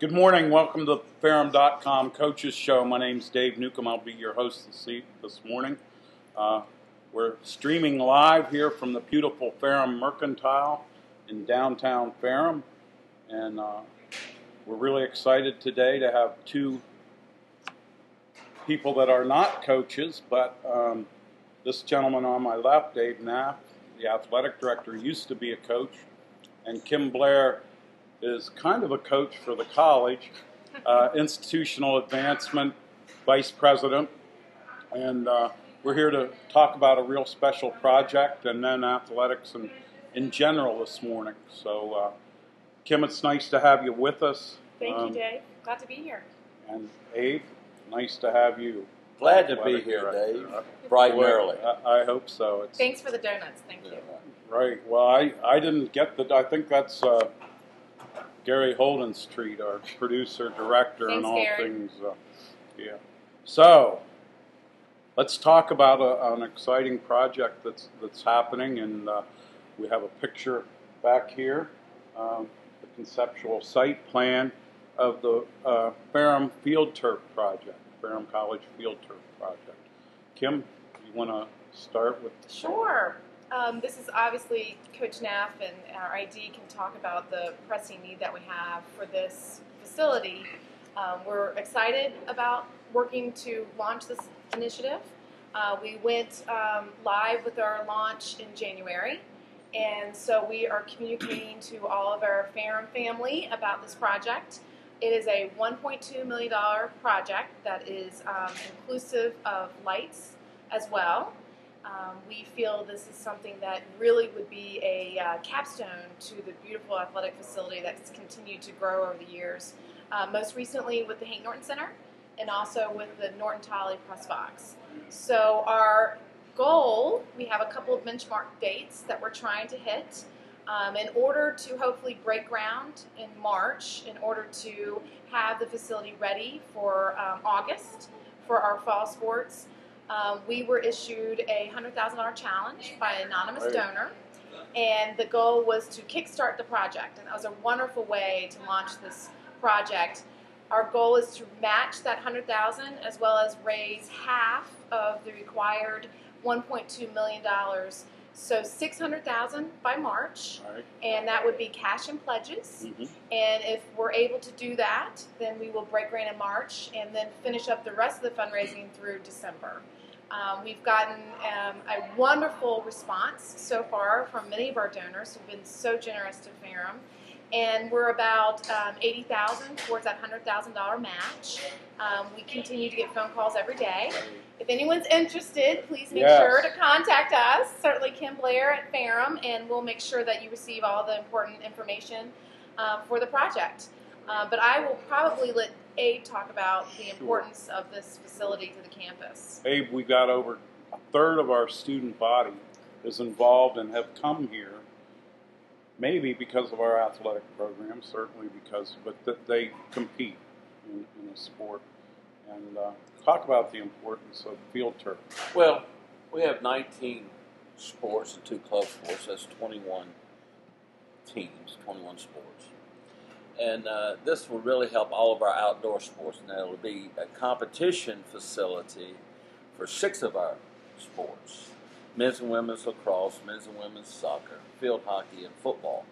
Good morning. Welcome to the Ferrum.com Coaches Show. My name's Dave Newcombe. I'll be your host this morning. We're streaming live here from the beautiful Ferrum Mercantile in downtown Ferrum. And we're really excited today to have two people that are not coaches, but this gentleman on my left, Dave Naff, the athletic director, used to be a coach, and Kim Blair is kind of a coach for the college, institutional advancement vice president, and we're here to talk about a real special project and then athletics and in general this morning. So, Kim, it's nice to have you with us. Thank you, Dave. Glad to be here. And Abe, nice to have you. Glad to be here, Dave. Bright and early. I hope so. Thanks for the donuts. Thank you. Right. Well, I didn't get I think that's Gary Holden's treat, our producer, director, Thanks, and all Gary. things. Yeah. So, let's talk about an exciting project that's happening, and we have a picture back here, the conceptual site plan of the Ferrum Field Turf Project, Ferrum College Field Turf Project. Kim, you want to start with? Sure. This is obviously Coach Naff and our ID can talk about the pressing need that we have for this facility. We're excited about working to launch this initiative. We went live with our launch in January, and so we are communicating to all of our Ferrum family about this project. It is a $1.2 million project that is inclusive of lights as well. We feel this is something that really would be a capstone to the beautiful athletic facility that's continued to grow over the years, most recently with the Hank Norton Center and also with the Norton Tolley Press Box. So our goal, we have a couple of benchmark dates that we're trying to hit in order to hopefully break ground in March, in order to have the facility ready for August for our fall sports. We were issued a $100,000 challenge by an anonymous donor, and the goal was to kickstart the project, and that was a wonderful way to launch this project. Our goal is to match that $100,000 as well as raise half of the required $1.2 million, so $600,000 by March, and that would be cash and pledges. And if we're able to do that, then we will break ground in March and then finish up the rest of the fundraising through December. We've gotten a wonderful response so far from many of our donors who've been so generous to Ferrum, and we're about $80,000 towards that $100,000 match. We continue to get phone calls every day. If anyone's interested, please make sure to contact us, certainly Kim Blair at Ferrum, and we'll make sure that you receive all the important information for the project. But I will probably let Abe talk about the importance of this facility to the campus. Abe, we got over a third of our student body is involved and have come here, maybe because of our athletic program, certainly because, but that they compete in a sport. And talk about the importance of field turf. Well, we have 19 sports and 2 club sports. That's 21 teams, 21 sports. And this will really help all of our outdoor sports. Now, it will be a competition facility for 6 of our sports: men's and women's lacrosse, men's and women's soccer, field hockey, and football.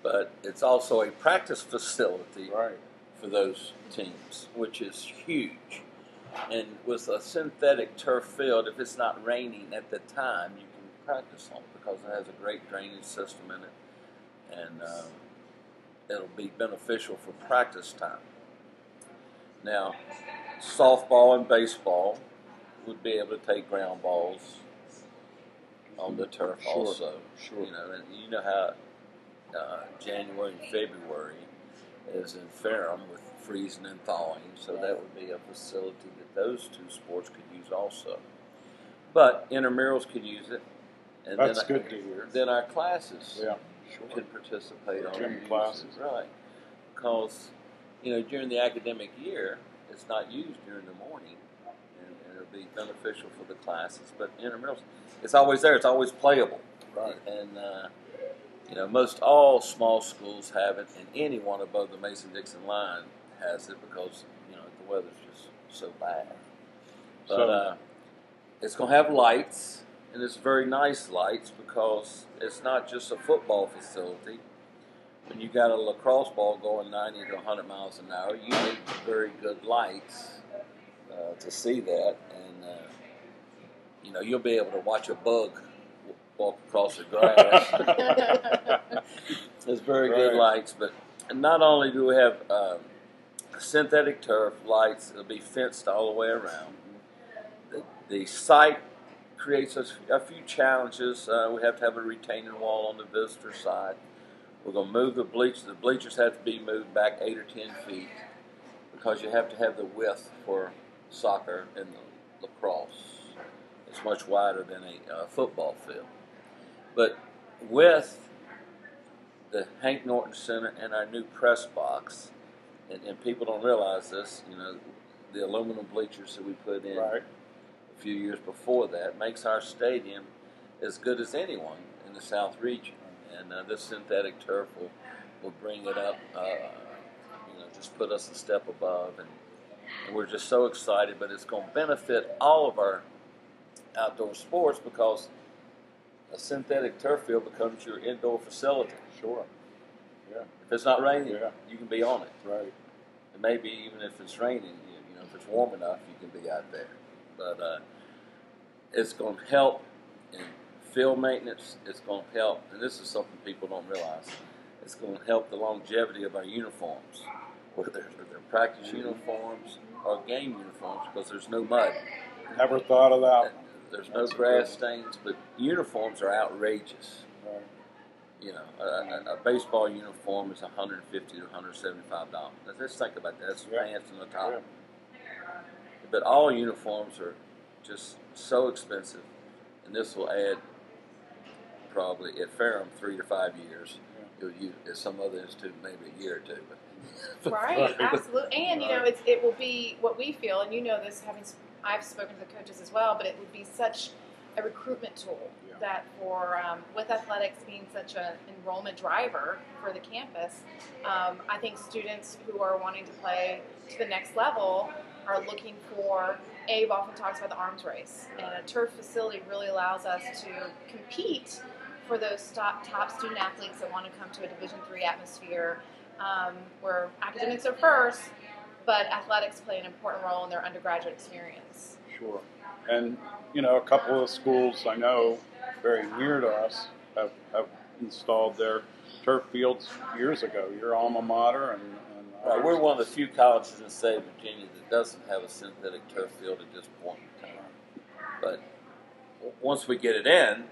But it's also a practice facility for those teams, which is huge. And with a synthetic turf field, if it's not raining at the time, you can practice on it because it has a great drainage system in it. And it'll be beneficial for practice time. Now, softball and baseball would be able to take ground balls on the turf also. You know, and you know how January and February is in Ferrum with freezing and thawing, so that would be a facility that those 2 sports could use also. But intramurals could use it. And that's good to hear. Then our classes can participate on gym classes. Right. Because, you know, during the academic year, it's not used during the morning, and it'll be beneficial for the classes. But intramurals, it's always there. It's always playable. Right. And You know, most all small schools have it, and anyone above the Mason-Dixon line has it because, you know, the weather's just so bad. But it's going to have lights, and it's very nice lights because it's not just a football facility. When you got a lacrosse ball going 90 to 100 miles an hour, you need very good lights to see that, and you know, you'll be able to watch a bug walk across the grass. There's very good lights, but not only do we have synthetic turf lights, it'll be fenced all the way around. The site creates a few challenges. We have to have a retaining wall on the visitor side. We're going to move the bleachers. The bleachers have to be moved back 8 or 10 feet because you have to have the width for soccer and lacrosse. It's much wider than a football field. But with the Hank Norton Center and our new press box, and people don't realize this, you know, the aluminum bleachers that we put in a few years before that makes our stadium as good as anyone in the South region. And this synthetic turf will bring it up, you know, just put us a step above. And we're just so excited, but it's going to benefit all of our outdoor sports because a synthetic turf field becomes your indoor facility. Sure. Yeah. If it's not raining, you can be on it. Right. And maybe even if it's raining, you know, if it's warm enough, you can be out there. But it's going to help in field maintenance. It's going to help, and this is something people don't realize, it's going to help the longevity of our uniforms, whether they're practice uniforms or game uniforms, because there's no mud. Never thought of that. There's no grass stains, but uniforms are outrageous. Right. You know, a baseball uniform is $150 to $175. Let's think about that. That's pants and the top. Yeah. But all uniforms are just so expensive, and this will add probably at Ferrum 3 to 5 years. Yeah. At some other institute, maybe a year or two. But right, absolutely. And you know, it will be what we feel, and you know this, I've spoken to the coaches as well, but it would be such a recruitment tool that for with athletics being such an enrollment driver for the campus, I think students who are wanting to play to the next level are looking for. Abe often talks about the arms race, and a turf facility really allows us to compete for those top student athletes that want to come to a Division III atmosphere where academics are first, but athletics play an important role in their undergraduate experience. Sure. And, you know, a couple of schools I know very near to us have installed their turf fields years ago. Your alma mater and we're one of the few colleges in the state of Virginia that doesn't have a synthetic turf field at this point in time. But once we get it in,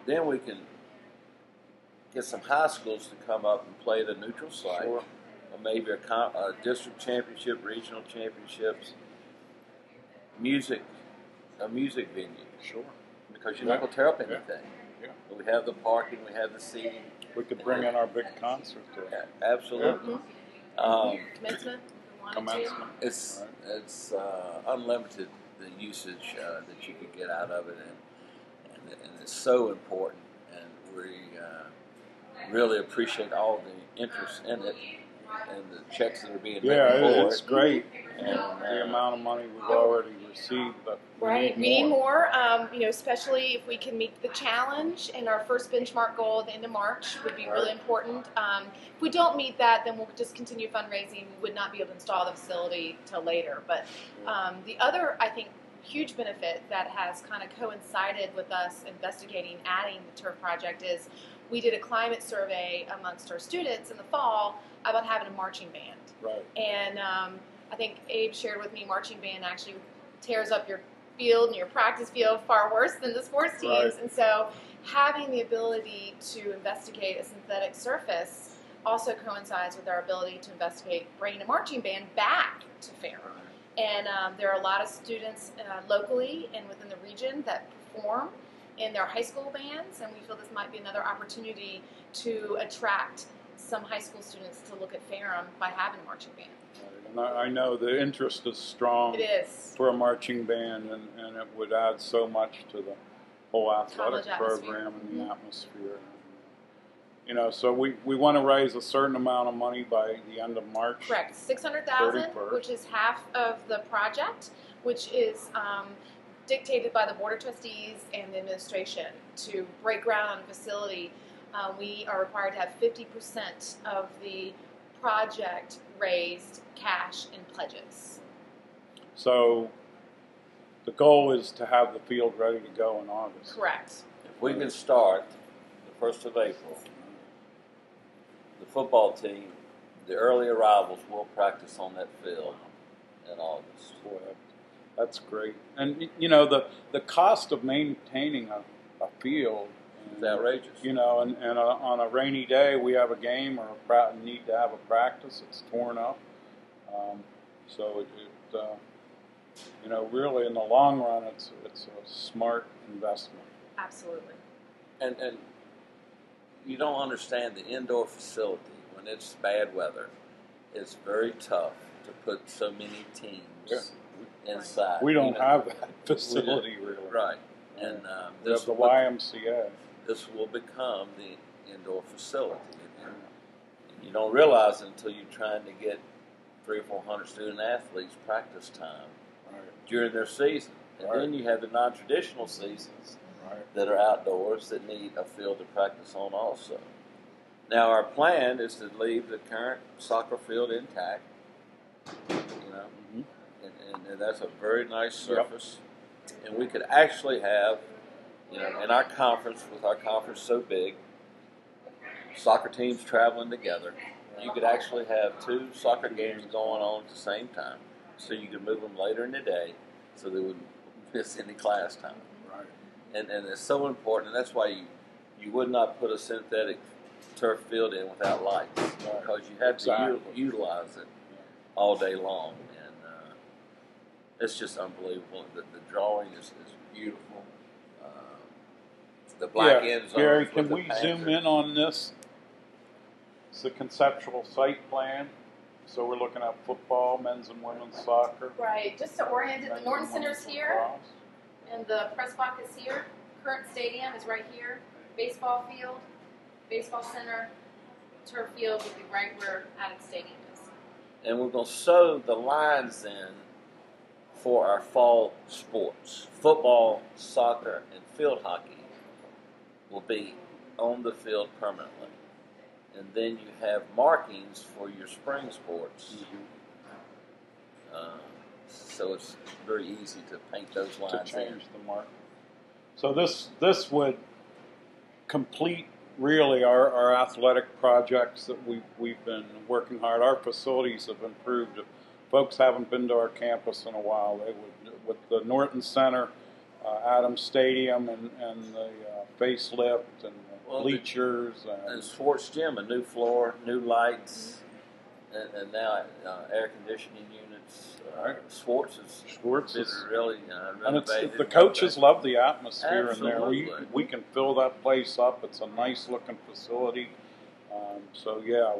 then we can get some high schools to come up and play the neutral site, or maybe a district championship, regional championships, a music venue. Sure. Because you're not going to tear up anything. Yeah. We have the parking, we have the seating. We could bring in our big concert to it. Absolutely. Commencement. It's unlimited, the usage that you can get out of it, and it's so important, and we really appreciate all the interest in it and the checks that are being made for it's it. great. And the amount of money we've already received, but we need more. You know, especially if we can meet the challenge, and our first benchmark goal at the end of March would be really important. If we don't meet that, then we'll just continue fundraising. We would not be able to install the facility till later. But the other, I think, huge benefit that has kind of coincided with us investigating adding the turf project is we did a climate survey amongst our students in the fall about having a marching band. Right. And I think Abe shared with me marching band actually tears up your field and your practice field far worse than the sports teams. Right. And so having the ability to investigate a synthetic surface also coincides with our ability to investigate bringing a marching band back to Ferrum. And there are a lot of students locally and within the region that perform in their high school bands, and we feel this might be another opportunity to attract some high school students to look at Ferrum by having a marching band. And I know the interest is strong. It is. For a marching band, and it would add so much to the whole athletic College atmosphere. program and the atmosphere. You know, so we want to raise a certain amount of money by the end of March. Correct. 600,000, 31st. which is half of the project, which is dictated by the Board of Trustees and the administration. To break ground on a facility, we are required to have 50% of the project raised cash in pledges. So the goal is to have the field ready to go in August. Correct. If we can start the 1st of April, the football team, the early arrivals will practice on that field in August. Boy, that's great. And you know, the cost of maintaining a field, It's outrageous. you know, and on a rainy day we have a game or need to have a practice, it's torn up. So it you know, really in the long run, it's a smart investment. Absolutely. And you don't understand the indoor facility when it's bad weather. It's very tough to put so many teams inside. We don't You know, have that facility really. right. And We have the YMCA. this will become the indoor facility. And you don't realize it until you're trying to get 300 or 400 student athletes practice time during their season. And then you have the non-traditional seasons that are outdoors that need a field to practice on also. Now our plan is to leave the current soccer field intact, you know, and that's a very nice surface. And we could actually have, you know, in our conference, with our conference so big, soccer teams traveling together, you could actually have 2 soccer games going on at the same time. So you could move them later in the day so they wouldn't miss any class time. Right. And it's so important, and that's why you would not put a synthetic turf field in without lights, because you have to utilize it all day long. And it's just unbelievable. The drawing is beautiful. The black end zones. Gary, can with we the zoom in on this? It's the conceptual site plan. So we're looking at football, men's and women's soccer. Right. Just to orient it, the Norton Center's here, lacrosse. and the press box is here. Current stadium is right here. Baseball field, baseball center, turf field would be right where Attic Stadium is. And we're going to sew the lines in for our fall sports. Football, soccer, and field hockey will be on the field permanently. And then you have markings for your spring sports. So it's very easy to paint those lines To change in. the mark. So this would complete really our athletic projects that we've been working hard. Our facilities have improved. If folks haven't been to our campus in a while, they would, with the Norton Center, Adams Stadium, and the facelift and bleachers and sports gym, a new floor, new lights, and now air conditioning units. Sports is really and renovated. the coaches love the atmosphere Absolutely. in there. We can fill that place up. It's a nice looking facility. So yeah,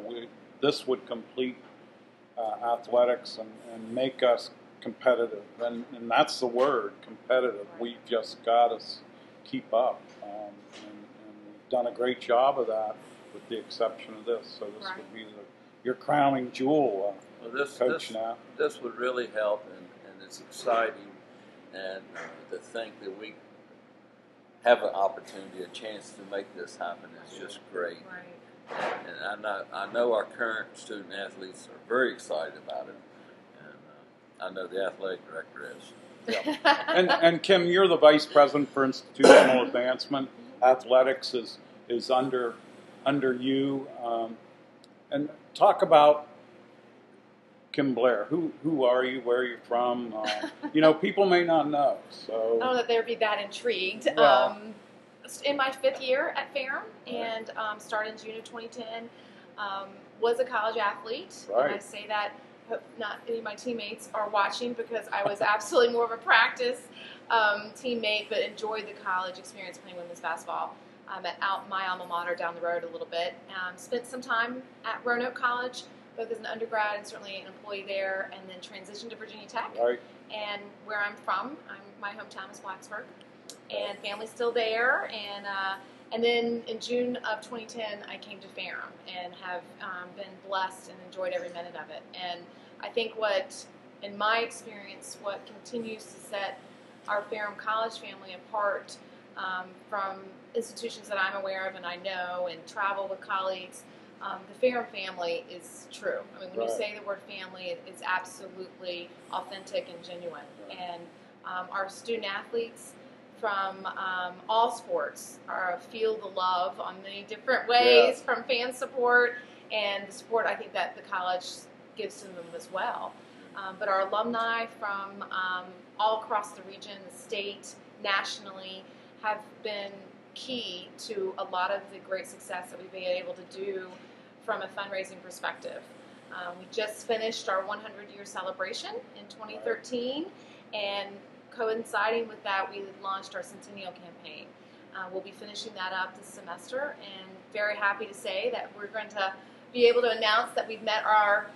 this would complete athletics and make us competitive, and that's the word, competitive. We've just got to keep up, and we've done a great job of that, with the exception of this. So this would be your crowning jewel, Coach Naff. This would really help, and it's exciting, and to think that we have an opportunity, a chance to make this happen is just great. Right. And I know our current student athletes are very excited about it, and I know the athletic director is. Yeah. And Kim, you're the vice president for institutional advancement. Athletics is under you. And talk about Kim Blair. Who are you? Where are you from? You know, people may not know. So I don't know that they'd be that intrigued. Well, In my 5th year at Ferrum, and started in June of 2010. Was a college athlete. Right. And I say that, hope not any of my teammates are watching, because I was absolutely more of a practice teammate, but enjoyed the college experience playing women's basketball. At my alma mater down the road a little bit. Spent some time at Roanoke College, both as an undergrad and certainly an employee there, and then transitioned to Virginia Tech. Right. And where I'm from, my hometown is Blacksburg, and family's still there, and And then in June of 2010, I came to Ferrum and have been blessed and enjoyed every minute of it. And I think in my experience, what continues to set our Ferrum College family apart from institutions that I'm aware of and I know and travel with colleagues, the Ferrum family is true. I mean, when you say the word family, it's absolutely authentic and genuine. And our student athletes from all sports feel the love on many different ways, from fan support and the support I think that the college gives to them as well. But our alumni from all across the region, the state, nationally, have been key to a lot of the great success that we've been able to do from a fundraising perspective. We just finished our 100-year celebration in 2013, and coinciding with that, we launched our Centennial campaign. We'll be finishing that up this semester, and very happy to say that we're going to be able to announce that we've met our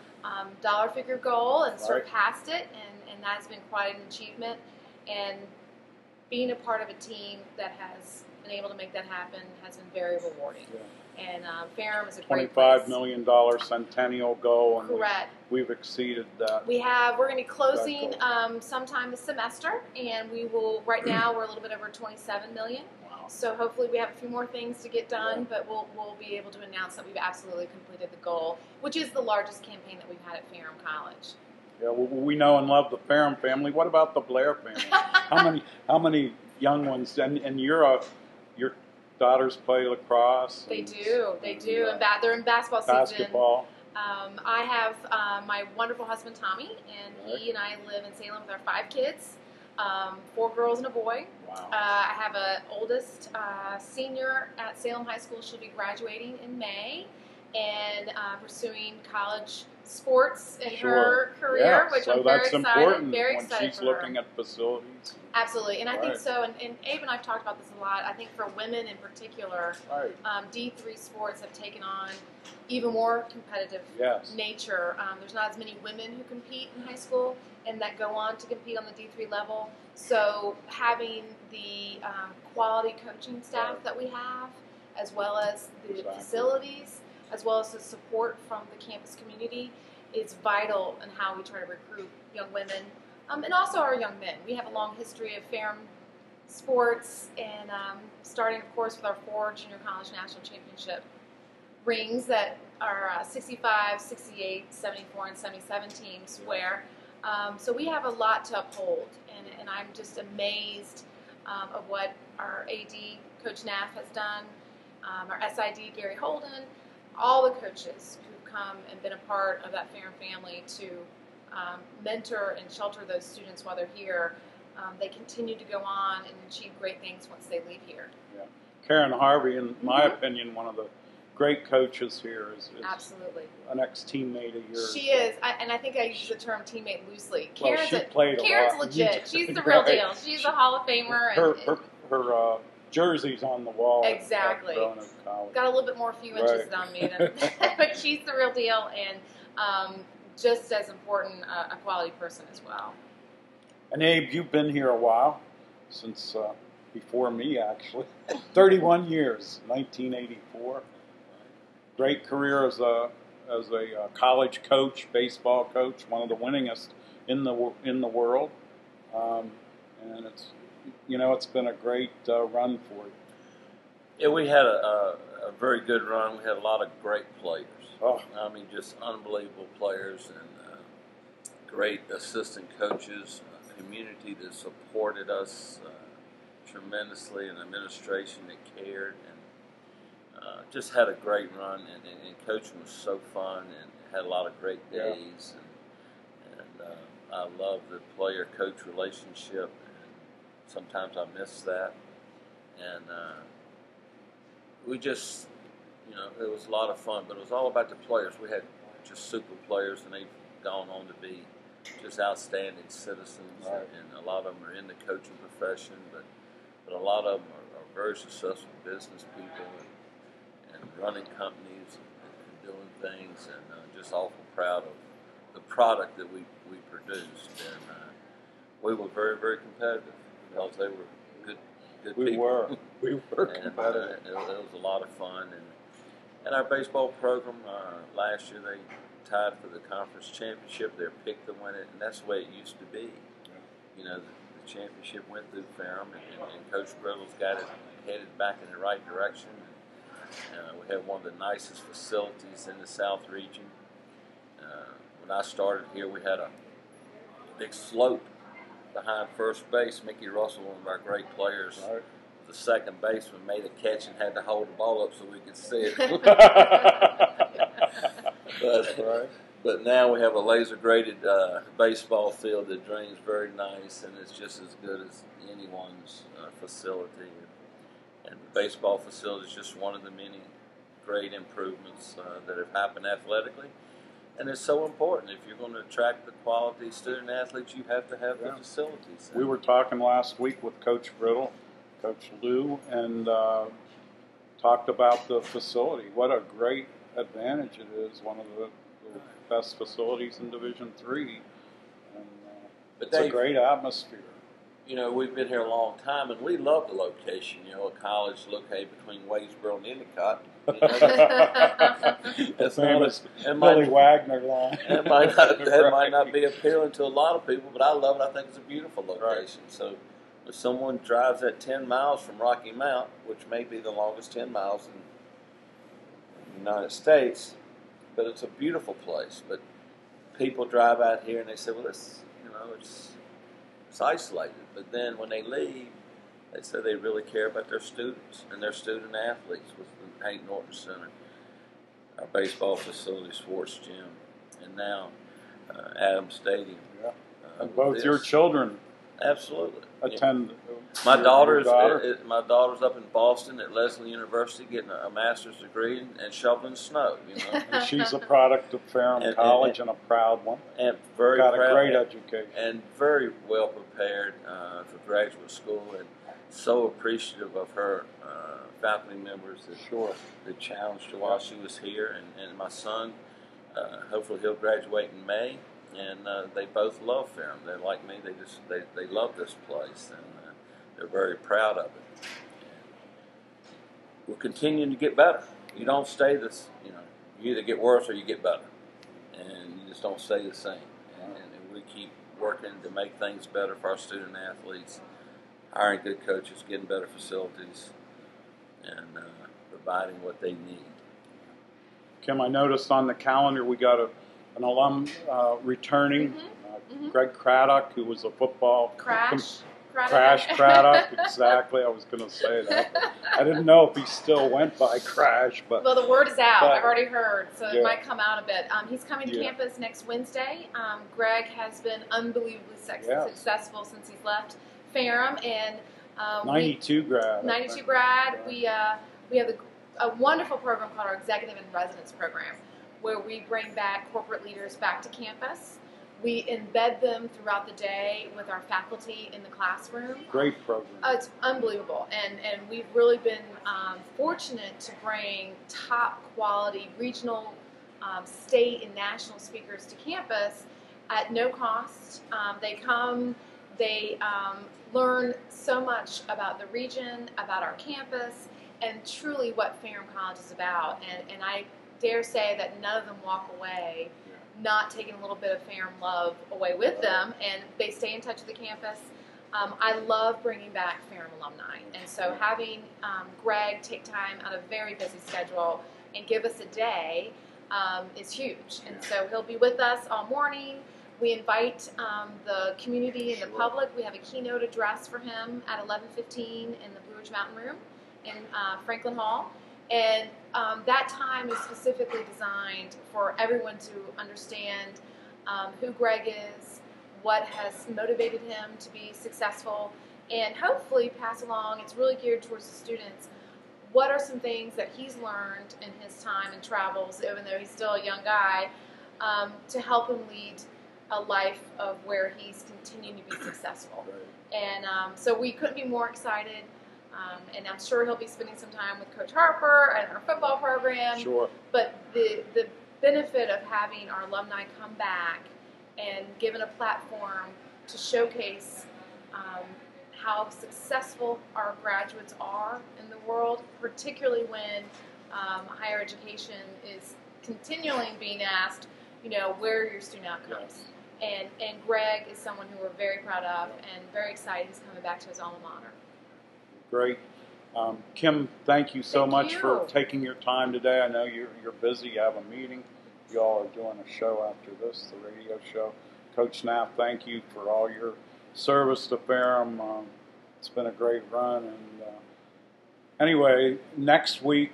dollar figure goal and surpassed it, and that's been quite an achievement. And being a part of a team that has been able to make that happen has been very rewarding. And Ferrum is a great place. $25 million centennial goal, and we've exceeded that. We're going to be closing sometime this semester, and we will. Right now, we're a little bit over $27 million. Wow. So hopefully, we have a few more things to get done, but we'll be able to announce that we've absolutely completed the goal, which is the largest campaign that we've had at Ferrum College. Yeah, well, we know and love the Ferrum family. What about the Blair family? How many young ones? And your daughters play lacrosse. They do. And they're in basketball season. Basketball. I have my wonderful husband Tommy, and he and I live in Salem with our 5 kids, 4 girls and a boy. Wow. I have an oldest senior at Salem High School. She'll be graduating in May and pursuing college sports in her career, which I'm very excited. Important very when excited she's for looking her. at facilities. Absolutely, and I think so. And Abe and I've talked about this a lot. I think for women in particular, D3 sports have taken on even more competitive nature. There's not as many women who compete in high school and that go on to compete on the D3 level. So having the quality coaching staff that we have, as well as the facilities, as well as the support from the campus community, is vital in how we try to recruit young women and also our young men. We have a long history of Ferrum sports, and starting, of course, with our 4 junior college national championship rings that are 65, 68, 74, and 77 teams wear. So we have a lot to uphold, and I'm just amazed of what our AD, Coach Naff, has done, our SID, Gary Holden, all the coaches who've come and been a part of that Ferrum family to mentor and shelter those students while they're here. They continue to go on and achieve great things once they leave here. Yeah. Karen Harvey, in my opinion, one of the great coaches here is absolutely an ex-teammate of yours. She is, and I think I use the term teammate loosely. Karen's legit. She's the real deal. She's a Hall of Famer. Her jersey's on the wall. Exactly. At College. Got a little bit more few inches on me, but she's the real deal, and just as important, a quality person as well. And Abe, you've been here a while, since before me actually. 31 years, 1984. Great career as a college coach, baseball coach, one of the winningest in the world, and it's been a great run for you. Yeah, we had a very good run. We had a lot of great players. I mean, just unbelievable players and great assistant coaches, a community that supported us tremendously, an administration that cared, and just had a great run. And coaching was so fun and had a lot of great days. And I love the player-coach relationship, and sometimes I miss that. And we just, it was a lot of fun, but it was all about the players. We had just super players, and they've gone on to be just outstanding citizens, and a lot of them are in the coaching profession, but a lot of them are very successful business people and running companies and doing things, and just awful proud of the product that we produced. And we were very, very competitive because they were good good We people. we were And competitive. it was a lot of fun. And our baseball program, last year they tied for the conference championship. They were picked to win it, and that's the way it used to be. You know, the championship went through Ferrum, and Coach Brittle's got it headed back in the right direction. We have one of the nicest facilities in the South region. When I started here, we had a big slope behind first base. Mickey Russell, one of our great players, the second baseman, made a catch and had to hold the ball up so we could see it. But now we have a laser-graded baseball field that drains very nice, and it's just as good as anyone's facility. And the baseball facility is just one of the many great improvements that have happened athletically. And it's so important. If you're going to attract the quality student athletes, you have to have the facilities. We were talking last week with Coach Brittle, Coach Lou, and talked about the facility. What a great advantage it is. One of the best facilities in Division III. And But it's a great atmosphere. You know, we've been here a long time, and we love the location. You know, a college located between Wadesboro and Endicott. You know, The famous Billy Wagner line. That might not be appealing to a lot of people, but I love it. I think it's a beautiful location. So if someone drives that 10 miles from Rocky Mount, which may be the longest 10 miles in the United States, but it's a beautiful place. But people drive out here and they say, well, it's isolated. But then when they leave, they say they really care about their students and their student athletes with the Hank Norton Center, our baseball facility, sports gym, and now Adams Stadium. Yeah. And both your children absolutely attend. My daughter's up in Boston at Lesley University getting a master's degree and shoveling snow. You know, and she's a product of Ferrum College and a proud one. And very got proud, a great education and very well prepared for graduate school, and so appreciative of her faculty members that challenged her while she was here, and my son. Hopefully he'll graduate in May. And they both love Ferrum. They're like me. They love this place, and they're very proud of it. And we're continuing to get better. You don't stay this. You either get worse or you get better, and you just don't stay the same. And we keep working to make things better for our student athletes, hiring good coaches, getting better facilities, and providing what they need. Kim, I noticed on the calendar we got an alum returning, Greg Craddock, who was a football Crash Craddock, exactly. I was going to say that. I didn't know if he still went by Crash, but well, the word is out. I've already heard, so it yeah. might come out a bit. He's coming to campus next Wednesday. Greg has been unbelievably successful since he's left Ferrum, and 92 grad. 92 grad. We have a wonderful program called our Executive in Residence program, where we bring back corporate leaders back to campus. We embed them throughout the day with our faculty in the classroom. Great program. It's unbelievable. And we've really been fortunate to bring top quality regional, state, and national speakers to campus at no cost. They come, they learn so much about the region, about our campus, and truly what Ferrum College is about. And I dare say that none of them walk away not taking a little bit of Ferrum love away with them, and they stay in touch with the campus. I love bringing back Ferrum alumni, and so having Greg take time out of a very busy schedule and give us a day is huge. And so he'll be with us all morning. We invite the community and the public. We have a keynote address for him at 11:15 in the Blue Ridge Mountain Room in Franklin Hall. And that time is specifically designed for everyone to understand who Greg is, what has motivated him to be successful, and hopefully pass along, it's really geared towards the students, what are some things that he's learned in his time and travels, even though he's still a young guy, to help him lead a life of where he's continuing to be successful. And so we couldn't be more excited. And I'm sure he'll be spending some time with Coach Harper and our football program. Sure. But the benefit of having our alumni come back and given a platform to showcase how successful our graduates are in the world, particularly when higher education is continually being asked, you know, where are your student outcomes? And Greg is someone who we're very proud of and very excited he's coming back to his alma mater. Great. Kim, thank you so much for taking your time today. I know you're busy. You have a meeting. You all are doing a show after this, the radio show. Coach Naff, thank you for all your service to Ferrum. It's been a great run. And anyway, next week,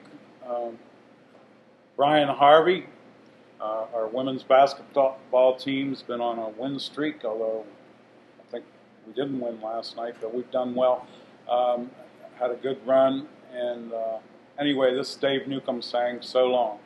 Brian Harvey, our women's basketball team's been on a win streak, although I think we didn't win last night, but we've done well. Had a good run. And anyway, this is Dave Newcombe saying so long.